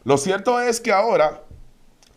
Lo cierto es que ahora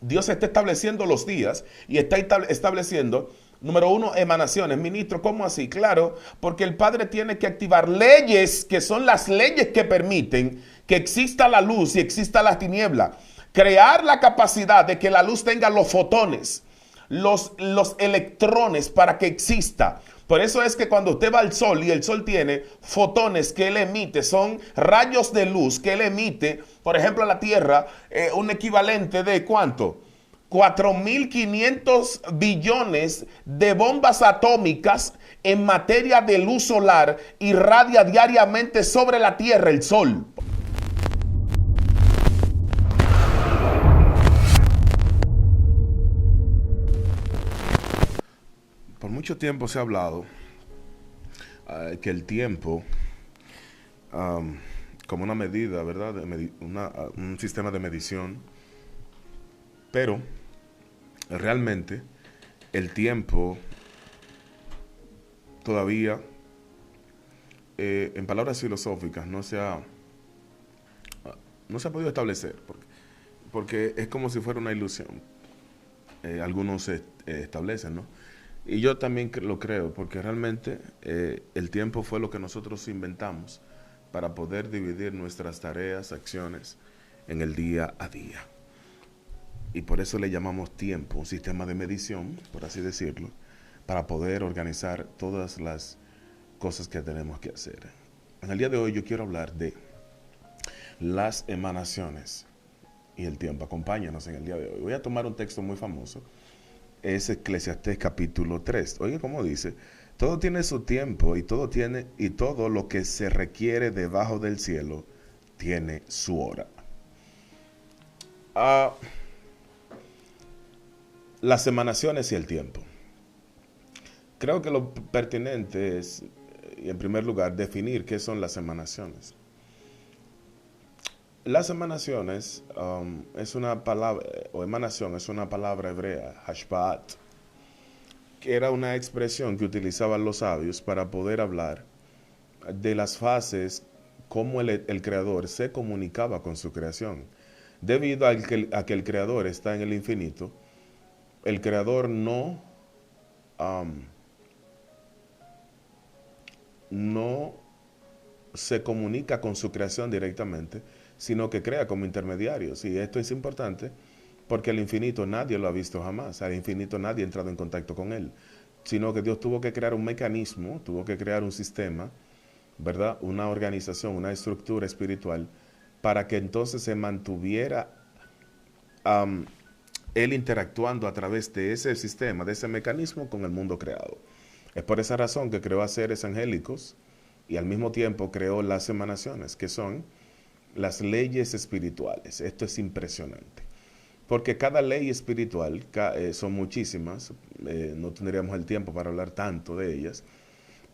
Dios está estableciendo los días y está estableciendo, número uno, emanaciones. Ministro, ¿cómo así? Claro, porque el Padre tiene que activar leyes que son las leyes que permiten que exista la luz y exista la tiniebla. Crear la capacidad de que la luz tenga los fotones, los electrones para que exista. Por eso es que cuando usted va al sol y el sol tiene fotones que él emite, son rayos de luz que él emite, por ejemplo, a la Tierra, un equivalente de ¿cuánto? 4.500 billones de bombas atómicas en materia de luz solar irradia diariamente sobre la Tierra el sol. Por mucho tiempo se ha hablado que el tiempo, um, como una medida, ¿verdad? Un sistema de medición, pero realmente el tiempo todavía, en palabras filosóficas, no se ha podido establecer, porque es como si fuera una ilusión. Algunos se establecen, ¿no? Y yo también lo creo, porque realmente el tiempo fue lo que nosotros inventamos para poder dividir nuestras tareas, acciones en el día a día. Y por eso le llamamos tiempo, un sistema de medición, por así decirlo, para poder organizar todas las cosas que tenemos que hacer. En el día de hoy yo quiero hablar de las emanaciones y el tiempo. Acompáñanos en el día de hoy. Voy a tomar un texto muy famoso. Es Eclesiastés capítulo 3. Oye, ¿cómo dice? Todo tiene su tiempo y todo lo que se requiere debajo del cielo tiene su hora. Ah, las emanaciones y el tiempo. Creo que lo pertinente es, en primer lugar, definir qué son las emanaciones. Las emanaciones es una palabra, o emanación es una palabra hebrea, hashpaat, que era una expresión que utilizaban los sabios para poder hablar de las fases, cómo el creador se comunicaba con su creación. Debido a que el creador está en el infinito, el creador um, no se comunica con su creación directamente, sino que crea como intermediarios. Y esto es importante porque el infinito nadie lo ha visto jamás. Al infinito nadie ha entrado en contacto con él. Sino que Dios tuvo que crear un mecanismo, tuvo que crear un sistema, ¿verdad? Una organización, una estructura espiritual, para que entonces se mantuviera um, él interactuando a través de ese sistema, de ese mecanismo con el mundo creado. Es por esa razón que creó a seres angélicos y al mismo tiempo creó las emanaciones, que son las leyes espirituales. Esto es impresionante. Porque cada ley espiritual, son muchísimas, no tendríamos el tiempo para hablar tanto de ellas,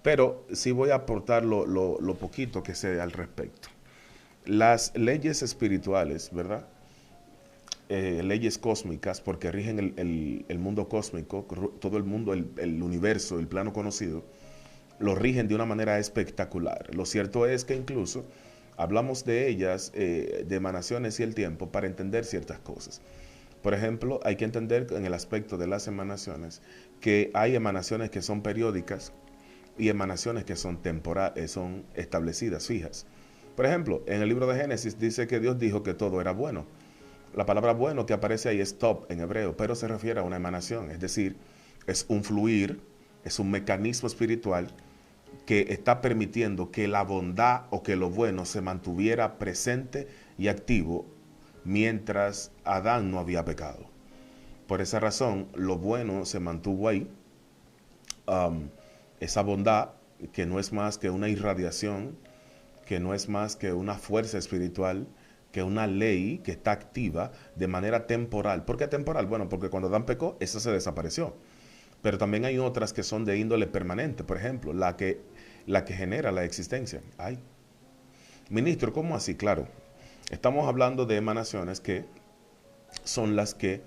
pero sí voy a aportar lo poquito que sé al respecto. Las leyes espirituales, ¿verdad? Leyes cósmicas, porque rigen el mundo cósmico, todo el mundo, el universo, el plano conocido, lo rigen de una manera espectacular. Lo cierto es que incluso hablamos de ellas, de emanaciones y el tiempo, para entender ciertas cosas. Por ejemplo, hay que entender en el aspecto de las emanaciones que hay emanaciones que son periódicas y emanaciones que son temporales, son establecidas, fijas. Por ejemplo, en el libro de Génesis dice que Dios dijo que todo era bueno. La palabra bueno que aparece ahí es top en hebreo, pero se refiere a una emanación, es decir, es un fluir, es un mecanismo espiritual que está permitiendo que la bondad o que lo bueno se mantuviera presente y activo mientras Adán no había pecado. Por esa razón, lo bueno se mantuvo ahí, esa bondad que no es más que una irradiación, que no es más que una fuerza espiritual, que una ley que está activa de manera temporal. ¿Por qué temporal? Bueno, porque cuando Adán pecó, esa se desapareció. Pero también hay otras que son de índole permanente. Por ejemplo, la que genera la existencia. Ay, ministro, ¿cómo así? Claro, estamos hablando de emanaciones que son las que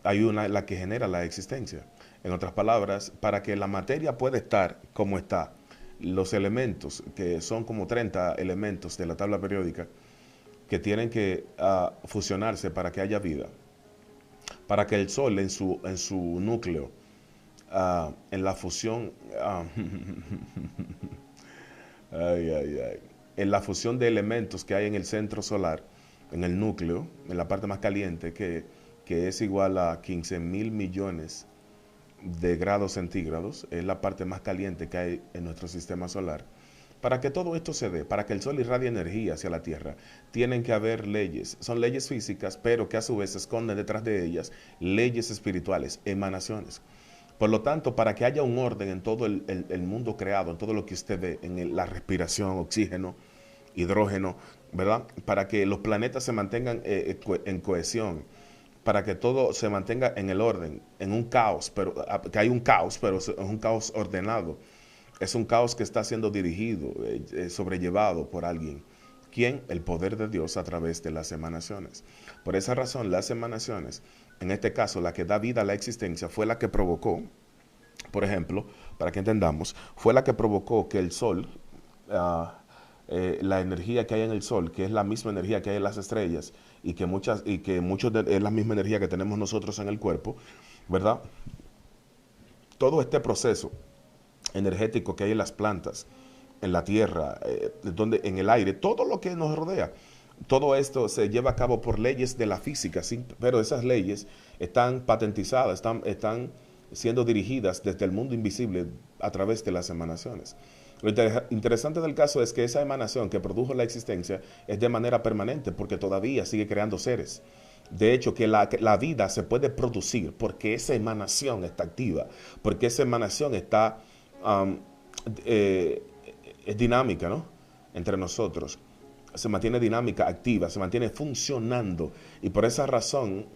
hay la que genera la existencia. En otras palabras, para que la materia pueda estar como está, los elementos, que son como 30 elementos de la tabla periódica, que tienen que fusionarse para que haya vida, para que el Sol en su núcleo, en la fusión, ay, ay, ay, en la fusión de elementos que hay en el centro solar, en el núcleo, en la parte más caliente, que es igual a 15.000 millones de grados centígrados, es la parte más caliente que hay en nuestro sistema solar. Para que todo esto se dé, para que el Sol irradie energía hacia la Tierra, tienen que haber leyes. Son leyes físicas, pero que a su vez se esconden detrás de ellas leyes espirituales, emanaciones. Por lo tanto, para que haya un orden en todo el mundo creado, en todo lo que usted ve, en la respiración, oxígeno, hidrógeno, ¿verdad? Para que los planetas se mantengan en cohesión, para que todo se mantenga en el orden, en un caos, pero que hay un caos, pero es un caos ordenado. Es un caos que está siendo dirigido, sobrellevado por alguien. ¿Quién? El poder de Dios a través de las emanaciones. Por esa razón, las emanaciones, en este caso, la que da vida a la existencia, fue la que provocó, por ejemplo, para que entendamos, fue la que provocó que el Sol, la energía que hay en el Sol, que es la misma energía que hay en las estrellas, y que es la misma energía que tenemos nosotros en el cuerpo, ¿verdad? Todo este proceso energético que hay en las plantas, en la tierra, en el aire, todo lo que nos rodea. Todo esto se lleva a cabo por leyes de la física, ¿sí? Pero esas leyes están patentizadas, están siendo dirigidas desde el mundo invisible a través de las emanaciones. Lo interesante del caso es que esa emanación que produjo la existencia es de manera permanente porque todavía sigue creando seres. De hecho, que la vida se puede producir porque esa emanación está activa, porque esa emanación está um, es dinámica, ¿no? Entre nosotros. Se mantiene dinámica, activa, se mantiene funcionando. Y por esa razón,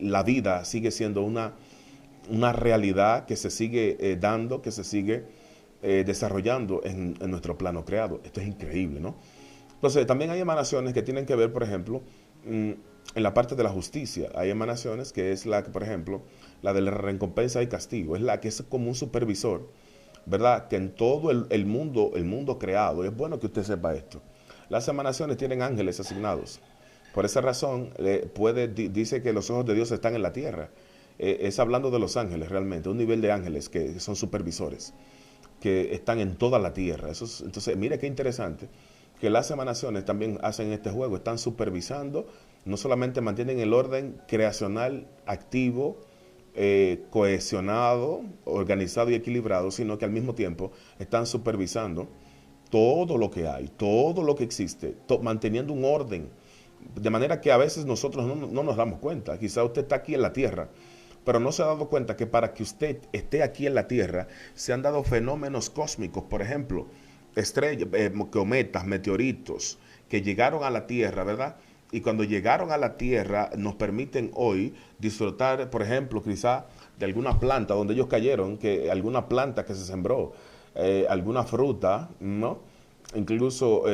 la vida sigue siendo una realidad que se sigue dando, que se sigue desarrollando en nuestro plano creado. Esto es increíble, ¿no? Entonces, también hay emanaciones que tienen que ver, por ejemplo, en la parte de la justicia. Hay emanaciones que es la que, por ejemplo, la de la recompensa y castigo. Es la que es como un supervisor, ¿verdad? Que en todo el mundo creado, es bueno que usted sepa esto. Las emanaciones tienen ángeles asignados. Por esa razón, dice que los ojos de Dios están en la tierra. Es hablando de los ángeles realmente, un nivel de ángeles que son supervisores, que están en toda la tierra. Entonces, mire qué interesante, que las emanaciones también hacen este juego, están supervisando, no solamente mantienen el orden creacional activo, cohesionado, organizado y equilibrado, sino que al mismo tiempo están supervisando todo lo que hay, todo lo que existe, manteniendo un orden, de manera que a veces nosotros no nos damos cuenta. Quizá usted está aquí en la tierra, pero no se ha dado cuenta que para que usted esté aquí en la tierra se han dado fenómenos cósmicos, por ejemplo, estrellas, cometas, meteoritos, que llegaron a la tierra, ¿verdad? Y cuando llegaron a la tierra nos permiten hoy disfrutar, por ejemplo, quizá de alguna planta donde ellos cayeron, alguna planta que se sembró, alguna fruta, ¿no? Incluso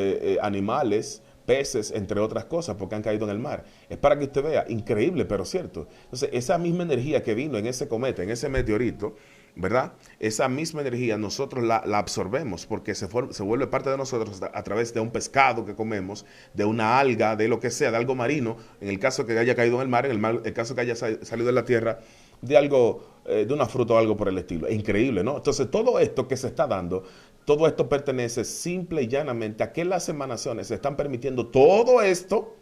animales, peces, entre otras cosas, porque han caído en el mar. Es para que usted vea, increíble, pero cierto. Entonces, esa misma energía que vino en ese cometa, en ese meteorito, ¿verdad? Esa misma energía nosotros la absorbemos porque se vuelve parte de nosotros a través de un pescado que comemos, de una alga, de lo que sea, de algo marino, en el caso que haya caído en el caso que haya salido de la tierra, de algo, de una fruta o algo por el estilo. Es increíble, ¿no? Entonces, todo esto que se está dando, todo esto pertenece simple y llanamente a que las emanaciones se están permitiendo todo esto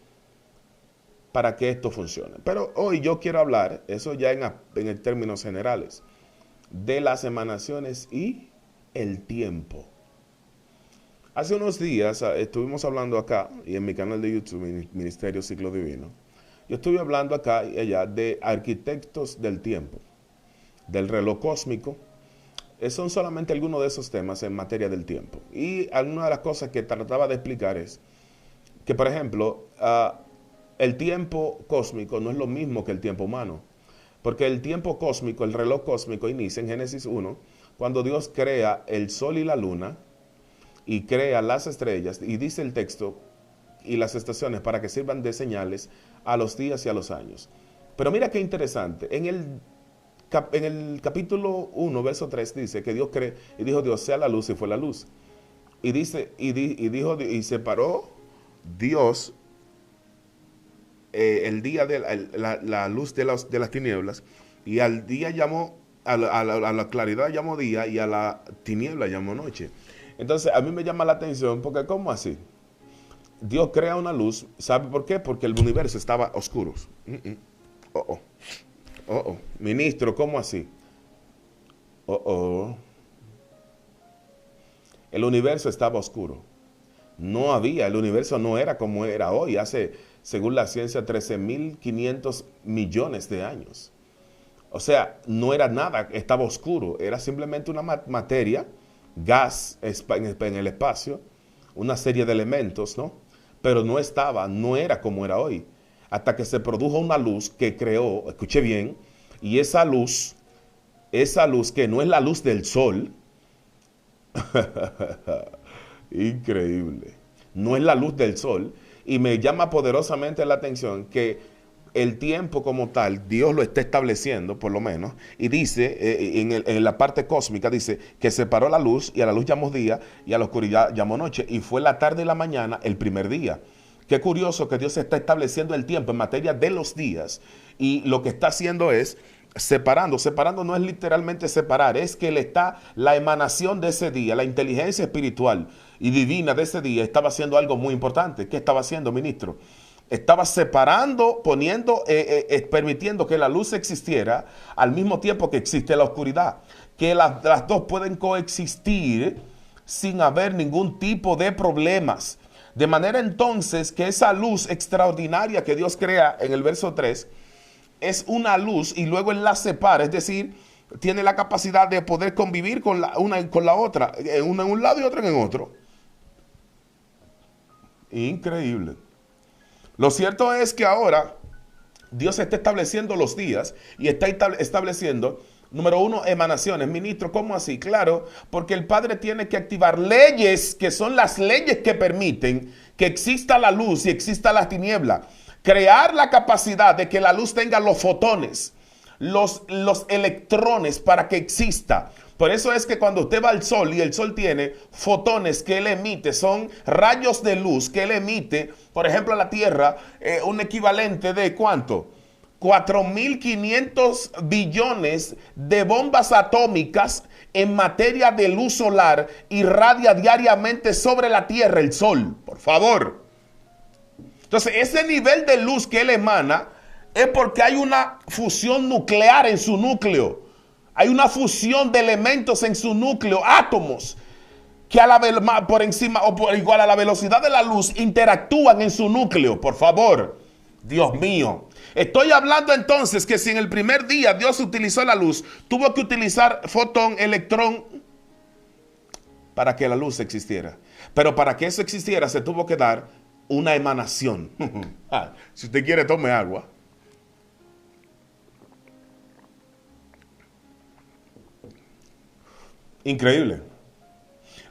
para que esto funcione. Pero hoy yo quiero hablar, eso ya en términos generales, de las emanaciones y el tiempo. Hace unos días estuvimos hablando acá y en mi canal de YouTube, Ministerio Ciclo Divino, yo estuve hablando acá y allá de arquitectos del tiempo, del reloj cósmico. Son solamente algunos de esos temas en materia del tiempo. Y alguna de las cosas que trataba de explicar es que, por ejemplo, el tiempo cósmico no es lo mismo que el tiempo humano. Porque el tiempo cósmico, el reloj cósmico, inicia en Génesis 1, cuando Dios crea el sol y la luna, y crea las estrellas, y dice el texto, y las estaciones para que sirvan de señales a los días y a los años. Pero mira qué interesante, en el capítulo 1, verso 3, dice que Dios cree, y dijo Dios, sea la luz, y fue la luz. Y dice, y separó Dios el día de la luz de las tinieblas, y al día llamó, a la claridad llamó día, y a la tiniebla llamó noche. Entonces, a mí me llama la atención, porque ¿cómo así? Dios crea una luz, ¿sabe por qué? Porque el universo estaba oscuro. Oh, oh, oh, oh. Ministro, ¿cómo así? Oh, oh. El universo estaba oscuro. No había, el universo no era como era hoy, hace, según la ciencia, 13.500 millones de años. O sea, no era nada, estaba oscuro, era simplemente una materia, gas en el espacio, una serie de elementos, ¿no? Pero no era como era hoy. Hasta que se produjo una luz que creó, escuche bien, y esa luz que no es la luz del sol, increíble, no es la luz del sol, y me llama poderosamente la atención que el tiempo como tal, Dios lo está estableciendo, por lo menos, y dice, en la parte cósmica, dice que separó la luz, y a la luz llamó día, y a la oscuridad llamó noche, y fue la tarde y la mañana el primer día. Qué curioso que Dios está estableciendo el tiempo en materia de los días, y lo que está haciendo es separando. Separando no es literalmente separar, es que le está la emanación de ese día, la inteligencia espiritual y divina de ese día estaba haciendo algo muy importante. ¿Qué estaba haciendo, ministro? Estaba separando, permitiendo que la luz existiera al mismo tiempo que existe la oscuridad. Que las dos pueden coexistir sin haber ningún tipo de problemas. De manera entonces que esa luz extraordinaria que Dios crea en el verso 3 es una luz y luego Él la separa, es decir, tiene la capacidad de poder convivir con una con la otra, una en un lado y otra en otro. Increíble. Lo cierto es que ahora Dios está estableciendo los días y está estableciendo, número uno, emanaciones. Ministro, ¿cómo así? Claro, porque el Padre tiene que activar leyes que son las leyes que permiten que exista la luz y exista la tiniebla. Crear la capacidad de que la luz tenga los fotones, los electrones para que exista. Por eso es que cuando usted va al sol y el sol tiene fotones que él emite, son rayos de luz que él emite, por ejemplo a la Tierra, un equivalente de ¿cuánto? 4.500 billones de bombas atómicas en materia de luz solar irradia diariamente sobre la Tierra el sol. Por favor. Entonces, ese nivel de luz que él emana es porque hay una fusión nuclear en su núcleo. Hay una fusión de elementos en su núcleo, átomos, que por encima o por igual a la velocidad de la luz interactúan en su núcleo. Por favor, Dios mío. Estoy hablando entonces que si en el primer día Dios utilizó la luz, tuvo que utilizar fotón, electrón, para que la luz existiera. Pero para que eso existiera se tuvo que dar una emanación. Si usted quiere, tome agua. Increíble.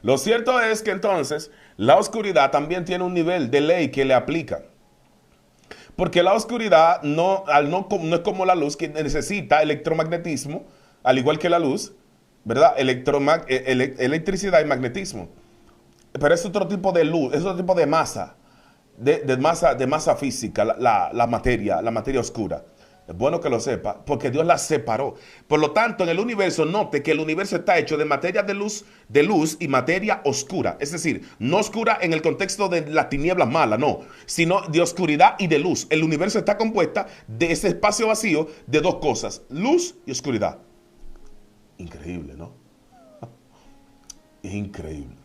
Lo cierto es que entonces la oscuridad también tiene un nivel de ley que le aplica. Porque la oscuridad no es como la luz, que necesita electromagnetismo, al igual que la luz, ¿verdad? Electricidad y magnetismo. Pero es otro tipo de luz, es otro tipo de masa. De masa física, la materia oscura. Es bueno que lo sepa, porque Dios la separó. Por lo tanto, en el universo, note que el universo está hecho de materia de luz y materia oscura. Es decir, no oscura en el contexto de las tinieblas malas, no, sino de oscuridad y de luz. El universo está compuesta de ese espacio vacío de dos cosas, luz y oscuridad. Increíble, ¿no? Increíble.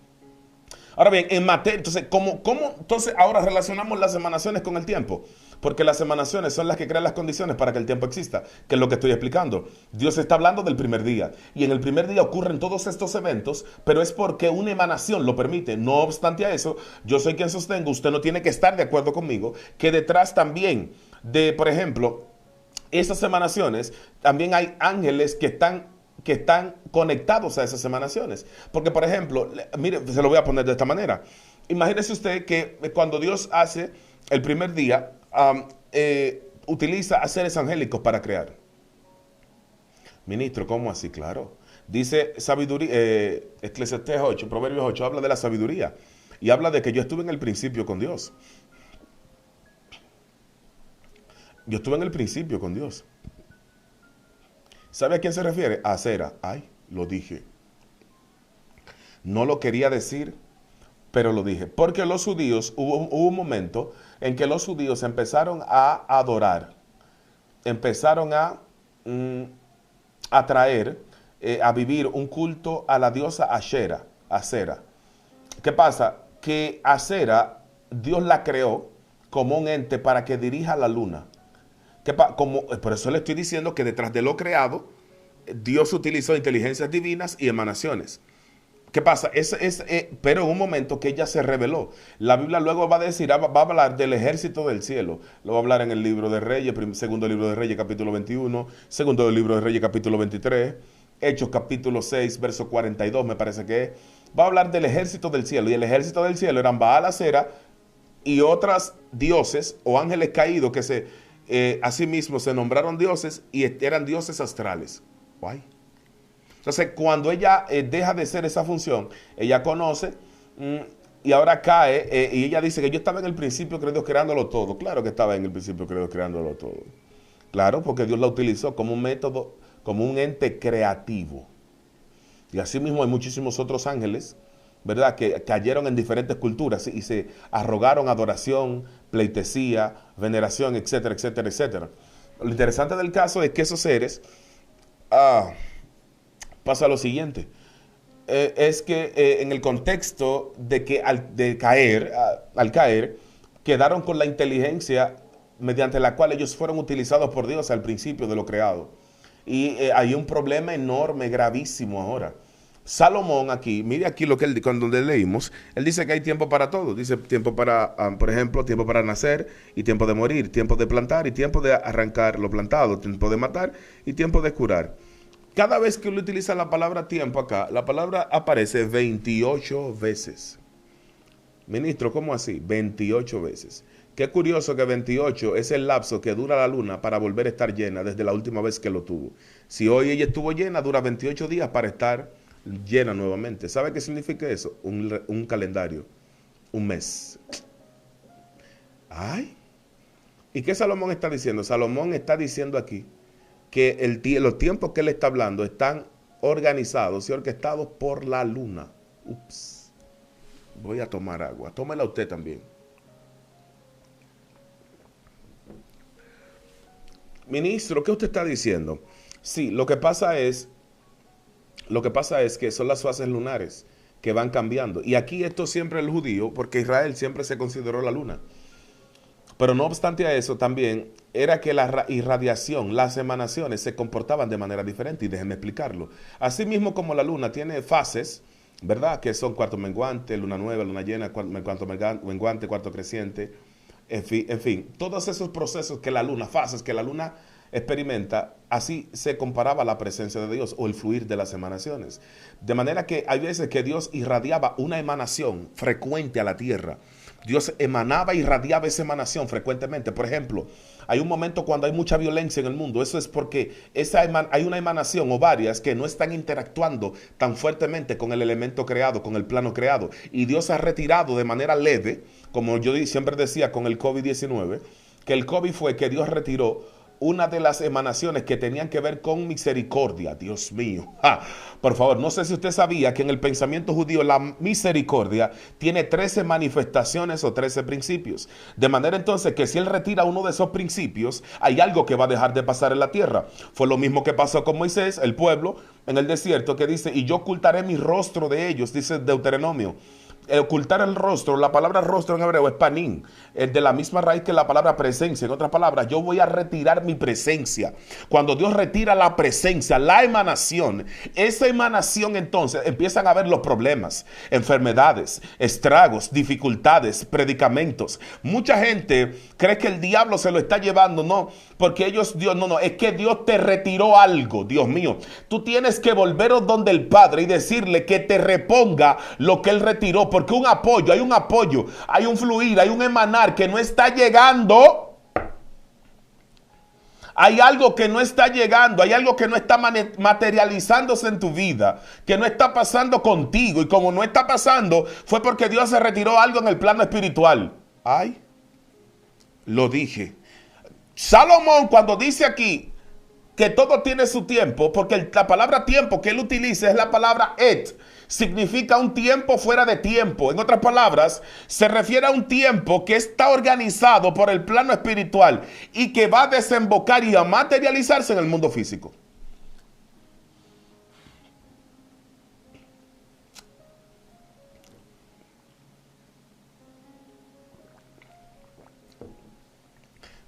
Ahora bien, en materia, entonces, ¿cómo entonces ahora relacionamos las emanaciones con el tiempo? Porque las emanaciones son las que crean las condiciones para que el tiempo exista, que es lo que estoy explicando. Dios está hablando del primer día, y en el primer día ocurren todos estos eventos, pero es porque una emanación lo permite. No obstante a eso, yo soy quien sostengo, usted no tiene que estar de acuerdo conmigo, que detrás también de, por ejemplo, esas emanaciones, también hay ángeles que están conectados a esas emanaciones. Porque, por ejemplo, mire, se lo voy a poner de esta manera. Imagínese usted que cuando Dios hace el primer día, utiliza a seres angélicos para crear. Ministro, ¿cómo así? Claro. Dice sabiduría, Eclesiastés 8, Proverbios 8, habla de la sabiduría. Y habla de que yo estuve en el principio con Dios. Yo estuve en el principio con Dios. ¿Sabe a quién se refiere? A Acera. Ay, lo dije. No lo quería decir, pero lo dije. Porque los judíos, hubo un momento en que los judíos empezaron a adorar, empezaron a traer, a vivir un culto a la diosa Acera. ¿Qué pasa? Que Acera, Dios la creó como un ente para que dirija la luna. Por eso le estoy diciendo que detrás de lo creado, Dios utilizó inteligencias divinas y emanaciones. ¿Qué pasa? Pero en un momento que ella se reveló. La Biblia luego va a decir, va a hablar del ejército del cielo. Lo va a hablar en el libro de Reyes, segundo libro de Reyes, capítulo 21, segundo libro de Reyes, capítulo 23, Hechos, capítulo 6, verso 42, me parece que es. Va a hablar del ejército del cielo. Y el ejército del cielo eran Baal, Acera y otras dioses o ángeles caídos que asimismo se nombraron dioses y eran dioses astrales. Guay. Entonces, cuando ella deja de ser esa función, ella conoce y ahora cae y ella dice que yo estaba en el principio creándolo todo. Claro que estaba en el principio creándolo todo. Claro, porque Dios la utilizó como un método, como un ente creativo. Y así mismo hay muchísimos otros ángeles, ¿verdad?, que cayeron en diferentes culturas y se arrogaron adoración, pleitesía, veneración, etcétera, etcétera, etcétera. Lo interesante del caso es que esos seres... pasa lo siguiente, es que en el contexto de que al caer, quedaron con la inteligencia mediante la cual ellos fueron utilizados por Dios al principio de lo creado. Y hay un problema enorme, gravísimo ahora. Salomón aquí, mire aquí lo que cuando le leímos, él dice que hay tiempo para todo. Dice tiempo para, por ejemplo, tiempo para nacer y tiempo de morir, tiempo de plantar y tiempo de arrancar lo plantado, tiempo de matar y tiempo de curar. Cada vez que uno utiliza la palabra tiempo acá, la palabra aparece 28 veces. Ministro, ¿cómo así? 28 veces. Qué curioso que 28 es el lapso que dura la luna para volver a estar llena desde la última vez que lo tuvo. Si hoy ella estuvo llena, dura 28 días para estar llena nuevamente. ¿Sabe qué significa eso? Un calendario, un mes. Ay. ¿Y qué Salomón está diciendo? Salomón está diciendo aquí que los tiempos que él está hablando están organizados y orquestados por la luna. Ups. Voy a tomar agua. Tómela usted también. Ministro, ¿qué usted está diciendo? Sí, lo que pasa es que son las fases lunares que van cambiando. Y aquí esto siempre el judío, porque Israel siempre se consideró la luna. Pero no obstante a eso, también era que la irradiación, las emanaciones se comportaban de manera diferente. Y déjenme explicarlo. Así mismo como la luna tiene fases, ¿verdad? Que son cuarto menguante, luna nueva, luna llena, cuarto menguante, cuarto creciente. En fin, todos esos procesos fases que la luna experimenta, así se comparaba la presencia de Dios o el fluir de las emanaciones. De manera que hay veces que Dios irradiaba una emanación frecuente a la tierra. Dios emanaba y irradiaba esa emanación frecuentemente. Por ejemplo, hay un momento cuando hay mucha violencia en el mundo. Eso es porque hay una emanación o varias que no están interactuando tan fuertemente con el elemento creado, con el plano creado. Y Dios ha retirado de manera leve, como yo siempre decía con el COVID-19, que el COVID fue que Dios retiró una de las emanaciones que tenían que ver con misericordia. Dios mío. Por favor, no sé si usted sabía que en el pensamiento judío la misericordia tiene 13 manifestaciones o 13 principios. De manera entonces que si él retira uno de esos principios, hay algo que va a dejar de pasar en la tierra. Fue lo mismo que pasó con Moisés, el pueblo, en el desierto, que dice, y yo ocultaré mi rostro de ellos, dice Deuteronomio. Ocultar el rostro, la palabra rostro en hebreo es panín, es de la misma raíz que la palabra presencia. En otras palabras, yo voy a retirar mi presencia. Cuando Dios retira la presencia, la emanación, esa emanación entonces empiezan a ver los problemas, enfermedades, estragos, dificultades, predicamentos. Mucha gente cree que el diablo se lo está llevando, no, porque es que Dios te retiró algo, Dios mío. Tú tienes que volver donde el Padre y decirle que te reponga lo que Él retiró. Porque hay un apoyo, hay un fluir, hay un emanar que no está llegando. Hay algo que no está llegando, hay algo que no está materializándose en tu vida, que no está pasando contigo. Y como no está pasando, fue porque Dios se retiró algo en el plano espiritual. Ay, lo dije. Salomón, cuando dice aquí que todo tiene su tiempo, porque la palabra tiempo que él utiliza es la palabra et, significa un tiempo fuera de tiempo. En otras palabras, se refiere a un tiempo que está organizado por el plano espiritual y que va a desembocar y a materializarse en el mundo físico.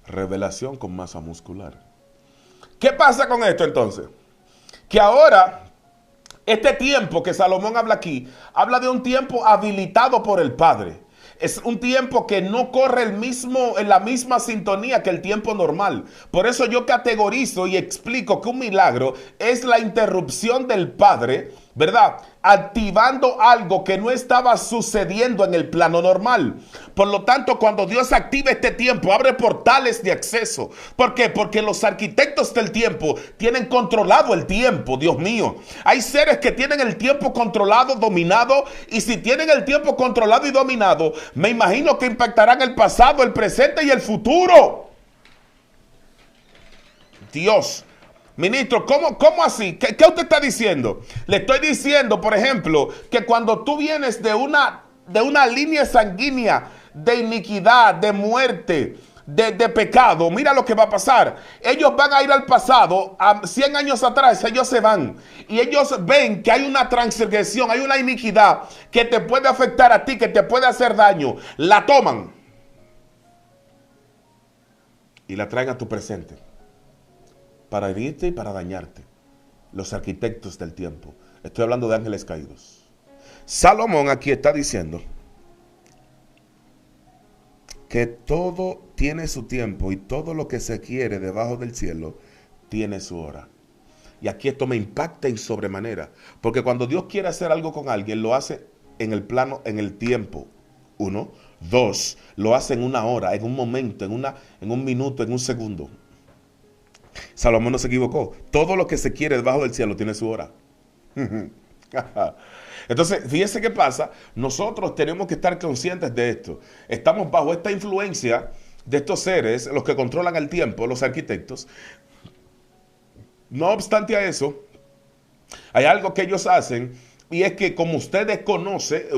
Revelación con masa muscular. ¿Qué pasa con esto entonces? Que ahora, este tiempo que Salomón habla aquí, habla de un tiempo habilitado por el Padre. Es un tiempo que no corre en la misma sintonía que el tiempo normal. Por eso yo categorizo y explico que un milagro es la interrupción del Padre, ¿verdad? Activando algo que no estaba sucediendo en el plano normal. Por lo tanto, cuando Dios activa este tiempo, abre portales de acceso. ¿Por qué? Porque los arquitectos del tiempo tienen controlado el tiempo, Dios mío. Hay seres que tienen el tiempo controlado, dominado, y si tienen el tiempo controlado y dominado, me imagino que impactarán el pasado, el presente y el futuro. Dios. Ministro, ¿cómo así? ¿Qué usted está diciendo? Le estoy diciendo, por ejemplo, que cuando tú vienes de una línea sanguínea de iniquidad, de muerte, de pecado, mira lo que va a pasar. Ellos van a ir al pasado, a 100 años atrás, ellos se van. Y ellos ven que hay una transgresión, hay una iniquidad que te puede afectar a ti, que te puede hacer daño. La toman y la traen a tu presente, para herirte y para dañarte. Los arquitectos del tiempo. Estoy hablando de ángeles caídos. Salomón aquí está diciendo que todo tiene su tiempo y todo lo que se quiere debajo del cielo tiene su hora. Y aquí esto me impacta en sobremanera, porque cuando Dios quiere hacer algo con alguien, lo hace en el plano, en el tiempo. Uno. Dos, lo hace en una hora, en un momento, en un minuto, en un segundo. Salomón no se equivocó. Todo lo que se quiere debajo del cielo tiene su hora. Entonces, fíjense qué pasa. Nosotros tenemos que estar conscientes de esto. Estamos bajo esta influencia de estos seres, los que controlan el tiempo, los arquitectos. No obstante a eso, hay algo que ellos hacen, y es que como usted desconoce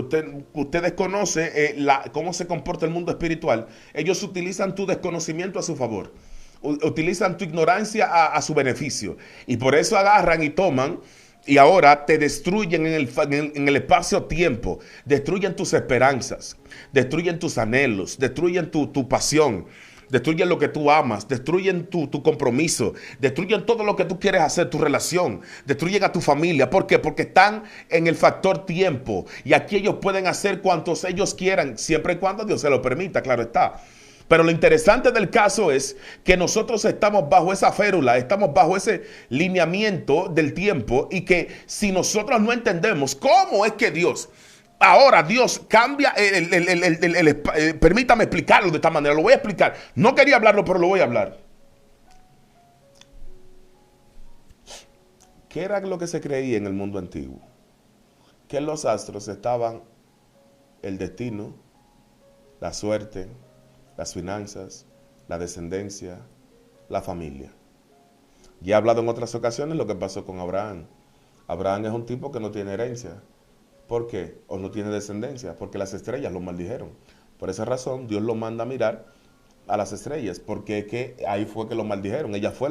cómo se comporta el mundo espiritual, ellos utilizan tu desconocimiento a su favor. Utilizan tu ignorancia a su beneficio. Y por eso agarran y toman y ahora te destruyen en el espacio-tiempo. Destruyen tus esperanzas, destruyen tus anhelos, destruyen tu pasión, destruyen lo que tú amas, destruyen tu compromiso, destruyen todo lo que tú quieres hacer, tu relación, destruyen a tu familia. ¿Por qué? Porque están en el factor tiempo. Y aquí ellos pueden hacer cuantos ellos quieran, siempre y cuando Dios se lo permita, claro está. Pero lo interesante del caso es que nosotros estamos bajo esa férula, estamos bajo ese lineamiento del tiempo, y que si nosotros no entendemos cómo es que Dios cambia permítame explicarlo de esta manera, lo voy a explicar. No quería hablarlo, pero lo voy a hablar. ¿Qué era lo que se creía en el mundo antiguo? Que en los astros estaban el destino, la suerte, las finanzas, la descendencia, la familia. Ya he hablado en otras ocasiones lo que pasó con Abraham. Abraham es un tipo que no tiene herencia. ¿Por qué? O no tiene descendencia, porque las estrellas lo maldijeron. Por esa razón, Dios lo manda a mirar a las estrellas, porque es que ahí fue que lo maldijeron. Ella fue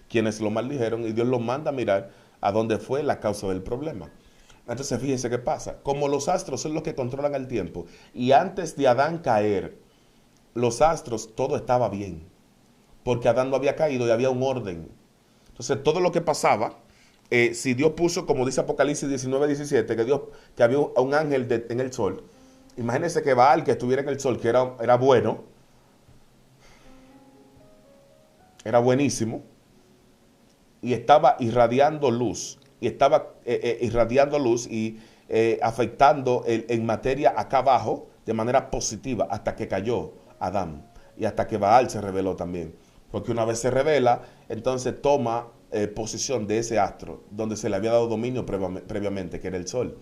quienes lo maldijeron, y Dios lo manda a mirar a dónde fue la causa del problema. Entonces, fíjense qué pasa. Como los astros son los que controlan el tiempo, y antes de Adán caer, los astros, todo estaba bien, porque Adán no había caído y había un orden. Entonces, todo lo que pasaba, si Dios puso, como dice Apocalipsis 19:17, que había un ángel en el sol. Imagínense que Baal, que estuviera en el sol, que era bueno, era buenísimo, y estaba irradiando luz, y afectando en materia acá abajo de manera positiva, hasta que cayó Adán, y hasta que Baal se reveló también. Porque una vez se revela, entonces toma posición de ese astro donde se le había dado dominio previamente, que era el sol.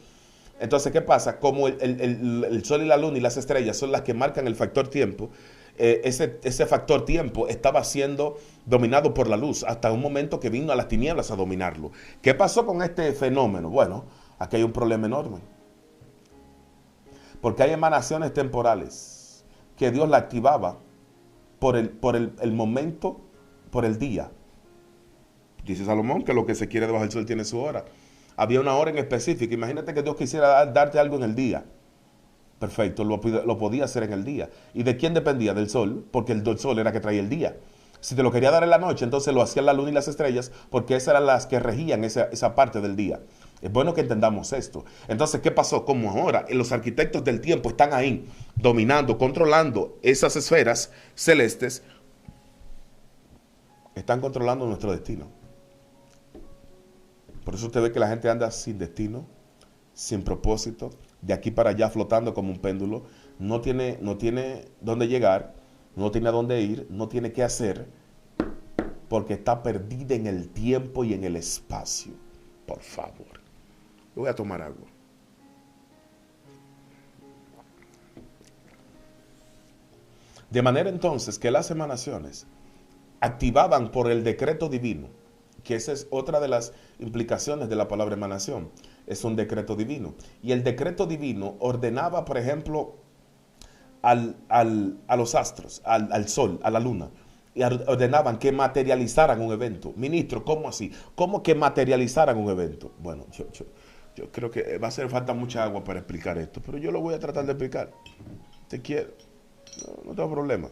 Entonces, ¿qué pasa? Como el sol y la luna y las estrellas son las que marcan el factor tiempo, ese factor tiempo estaba siendo dominado por la luz, hasta un momento que vino a las tinieblas a dominarlo. ¿Qué pasó con este fenómeno? Bueno, aquí hay un problema enorme. Porque hay emanaciones temporales que Dios la activaba por el momento, por el día. Dice Salomón que lo que se quiere debajo del sol tiene su hora. Había una hora en específica. Imagínate que Dios quisiera darte algo en el día. Perfecto, lo podía hacer en el día. ¿Y de quién dependía? Del sol, porque el sol era que traía el día. Si te lo quería dar en la noche, entonces lo hacían la luna y las estrellas, porque esas eran las que regían esa parte del día. Es bueno que entendamos esto. Entonces, ¿qué pasó? Como ahora los arquitectos del tiempo están ahí, dominando, controlando esas esferas celestes, están controlando nuestro destino. Por eso usted ve que la gente anda sin destino, sin propósito, de aquí para allá flotando como un péndulo, no tiene dónde llegar, no tiene a dónde ir, no tiene qué hacer, porque está perdida en el tiempo y en el espacio. Por favor, yo voy a tomar algo. De manera entonces que las emanaciones activaban por el decreto divino, que esa es otra de las implicaciones de la palabra emanación, es un decreto divino. Y el decreto divino ordenaba, por ejemplo, a los astros, al sol, a la luna, y ordenaban que materializaran un evento. Ministro, ¿cómo así? ¿Cómo que materializaran un evento? Bueno, yo creo que va a hacer falta mucha agua para explicar esto, pero yo lo voy a tratar de explicar. Te quiero. No tengo problema.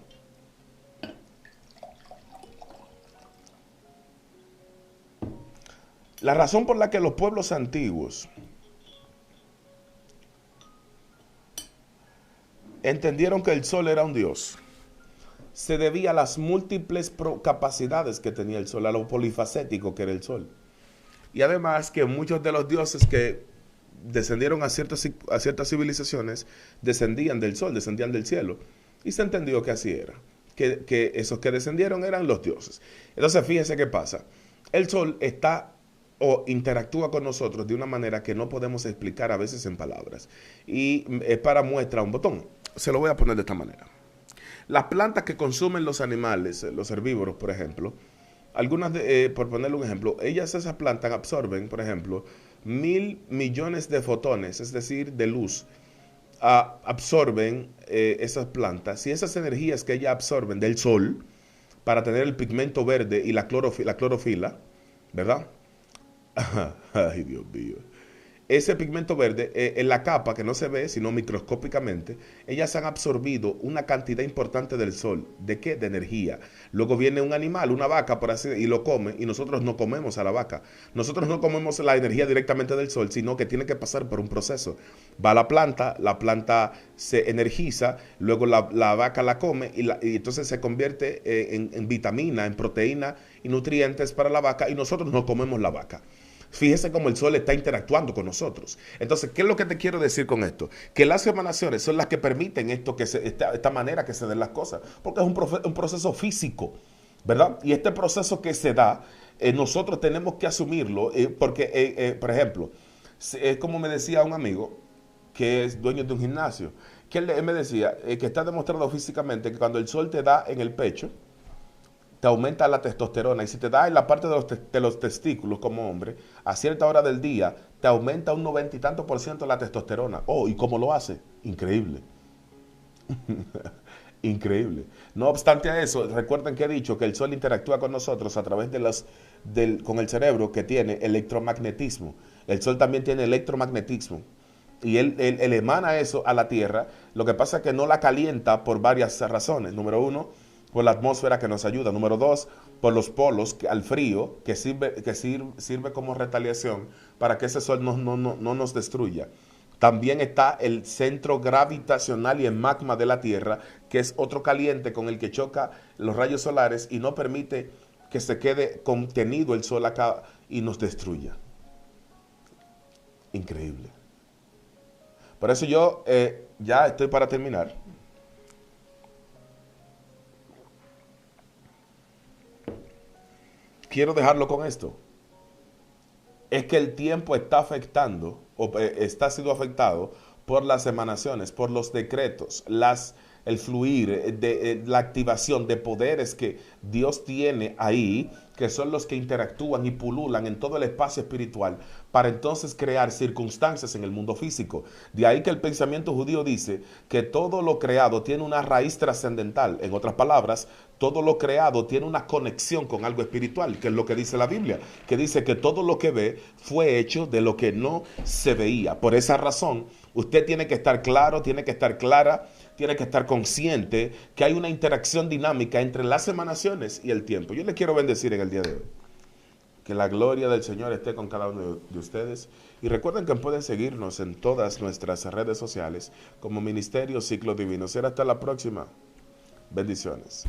La razón por la que los pueblos antiguos entendieron que el sol era un dios se debía a las múltiples capacidades que tenía el sol, a lo polifacético que era el sol. Y además que muchos de los dioses que descendieron a ciertas civilizaciones descendían del sol, descendían del cielo. Y se entendió que así era, que esos que descendieron eran los dioses. Entonces fíjense qué pasa. El sol está o interactúa con nosotros de una manera que no podemos explicar a veces en palabras. Y es para muestra un botón. Se lo voy a poner de esta manera. Las plantas que consumen los animales, los herbívoros, por ejemplo, algunas, por ponerle un ejemplo, esas plantas absorben, por ejemplo, 1.000 millones de fotones, es decir, de luz, absorben esas plantas, y esas energías que ellas absorben del sol para tener el pigmento verde y la clorofila, ¿verdad? Ay, Dios mío. Ese pigmento verde, en la capa que no se ve, sino microscópicamente, ellas han absorbido una cantidad importante del sol. ¿De qué? De energía. Luego viene un animal, una vaca, por así, y lo come, y nosotros no comemos a la vaca. Nosotros no comemos la energía directamente del sol, sino que tiene que pasar por un proceso. Va a la planta se energiza, luego la vaca la come, y entonces se convierte en vitamina, en proteína y nutrientes para la vaca, y nosotros no comemos la vaca. Fíjese cómo el sol está interactuando con nosotros. Entonces, ¿qué es lo que te quiero decir con esto? Que las emanaciones son las que permiten esta manera que se den las cosas. Porque es un proceso físico, ¿verdad? Y este proceso que se da, nosotros tenemos que asumirlo. Porque, por ejemplo, es como me decía un amigo que es dueño de un gimnasio, que él me decía que está demostrado físicamente que cuando el sol te da en el pecho, te aumenta la testosterona, y si te da en la parte de los testículos como hombre, a cierta hora del día, te aumenta un 90 y tanto por ciento la testosterona. Oh, ¿y cómo lo hace? Increíble. Increíble. No obstante a eso, recuerden que he dicho que el sol interactúa con nosotros a través con el cerebro, que tiene electromagnetismo. El sol también tiene electromagnetismo. Y él emana eso a la Tierra. Lo que pasa es que no la calienta por varias razones. Número uno, por la atmósfera que nos ayuda. Número dos, por los polos al frío, que sirve como retaliación para que ese sol no nos destruya. También está el centro gravitacional y el magma de la Tierra, que es otro caliente con el que choca los rayos solares y no permite que se quede contenido el sol acá y nos destruya. Increíble. Por eso yo ya estoy para terminar. Quiero dejarlo con esto. Es que el tiempo está afectando, o está siendo afectado por las emanaciones, por los decretos, las el fluir, la activación de poderes que Dios tiene ahí, que son los que interactúan y pululan en todo el espacio espiritual para entonces crear circunstancias en el mundo físico. De ahí que el pensamiento judío dice que todo lo creado tiene una raíz trascendental. En otras palabras, todo lo creado tiene una conexión con algo espiritual, que es lo que dice la Biblia, que dice que todo lo que ve fue hecho de lo que no se veía. Por esa razón, usted tiene que estar claro, tiene que estar clara, tiene que estar consciente que hay una interacción dinámica entre las emanaciones y el tiempo. Yo le quiero bendecir en el día de hoy. Que la gloria del Señor esté con cada uno de ustedes. Y recuerden que pueden seguirnos en todas nuestras redes sociales como Ministerio Ciclo Divino. Será hasta la próxima. Bendiciones.